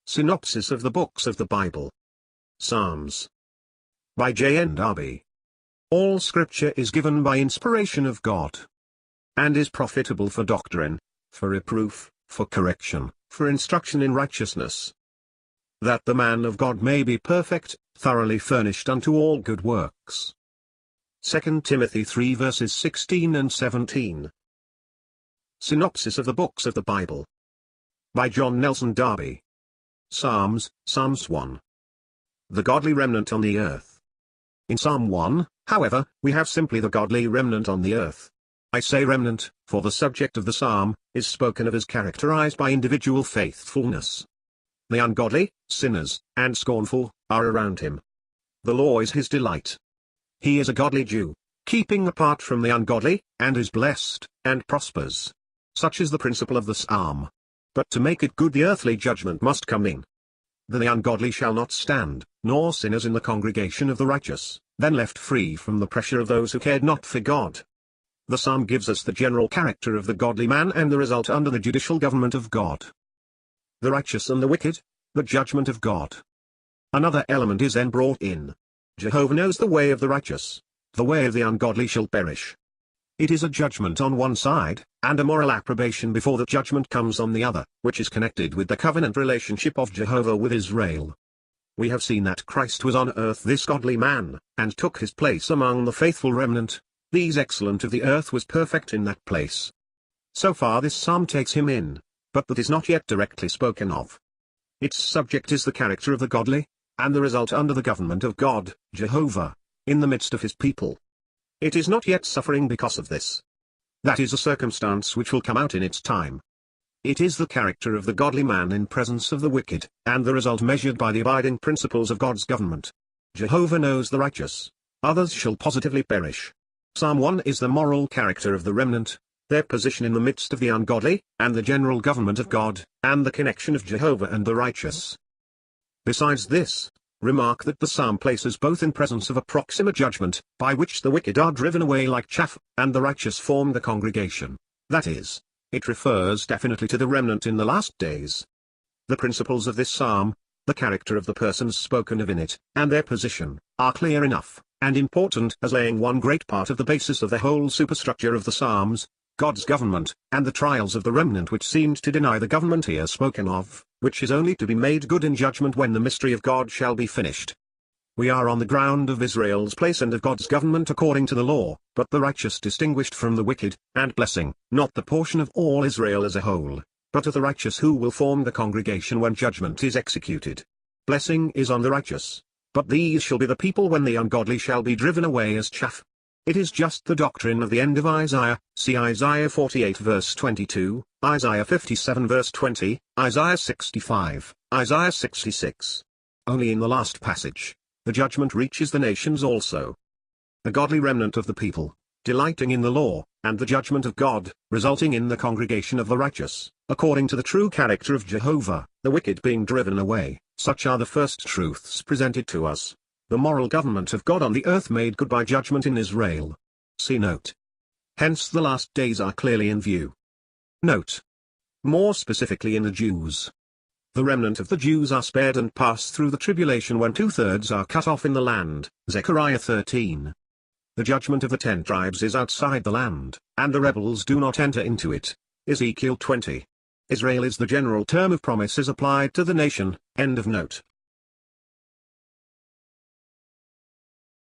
Synopsis of the Books of the Bible. Psalms. By J.N. Darby. All Scripture is given by inspiration of God, and is profitable for doctrine, for reproof, for correction, for instruction in righteousness, that the man of God may be perfect, thoroughly furnished unto all good works. 2 Timothy 3 verses 16 and 17. Synopsis of the Books of the Bible. By John Nelson Darby. Psalms 1. The godly remnant on the earth. In Psalm 1, however, we have simply the godly remnant on the earth. I say remnant, for the subject of the psalm is spoken of as characterized by individual faithfulness. The ungodly, sinners, and scornful, are around him. The law is his delight. He is a godly Jew, keeping apart from the ungodly, and is blessed, and prospers. Such is the principle of the psalm. But to make it good, the earthly judgment must come in. The ungodly shall not stand, nor sinners in the congregation of the righteous, then left free from the pressure of those who cared not for God. The psalm gives us the general character of the godly man and the result under the judicial government of God. The righteous and the wicked, the judgment of God. Another element is then brought in. Jehovah knows the way of the righteous, the way of the ungodly shall perish. It is a judgment on one side, and a moral approbation before the judgment comes on the other, which is connected with the covenant relationship of Jehovah with Israel. We have seen that Christ was on earth this godly man, and took his place among the faithful remnant. These excellent of the earth was perfect in that place. So far this psalm takes him in, but that is not yet directly spoken of. Its subject is the character of the godly, and the result under the government of God, Jehovah, in the midst of his people. It is not yet suffering because of this. That is a circumstance which will come out in its time. It is the character of the godly man in presence of the wicked, and the result measured by the abiding principles of God's government. Jehovah knows the righteous, others shall positively perish. Psalm 1 is the moral character of the remnant, their position in the midst of the ungodly, and the general government of God, and the connection of Jehovah and the righteous. Besides this, remark that the psalm places both in presence of a proximate judgment, by which the wicked are driven away like chaff, and the righteous form the congregation. That is, it refers definitely to the remnant in the last days. The principles of this psalm, the character of the persons spoken of in it, and their position, are clear enough, and important as laying one great part of the basis of the whole superstructure of the psalms, God's government, and the trials of the remnant which seemed to deny the government here spoken of, which is only to be made good in judgment when the mystery of God shall be finished. We are on the ground of Israel's place and of God's government according to the law, but the righteous distinguished from the wicked, and blessing, not the portion of all Israel as a whole, but of the righteous who will form the congregation when judgment is executed. Blessing is on the righteous, but these shall be the people when the ungodly shall be driven away as chaff. It is just the doctrine of the end of Isaiah, see Isaiah 48 verse 22, Isaiah 57 verse 20, Isaiah 65, Isaiah 66. Only in the last passage, the judgment reaches the nations also. The godly remnant of the people, delighting in the law, and the judgment of God, resulting in the congregation of the righteous, according to the true character of Jehovah, the wicked being driven away, such are the first truths presented to us. The moral government of God on the earth made good by judgment in Israel. See note. Hence the last days are clearly in view. Note. More specifically in the Jews. The remnant of the Jews are spared and pass through the tribulation when 2/3 are cut off in the land, Zechariah 13. The judgment of the 10 tribes is outside the land, and the rebels do not enter into it, Ezekiel 20. Israel is the general term of promises applied to the nation, end of note.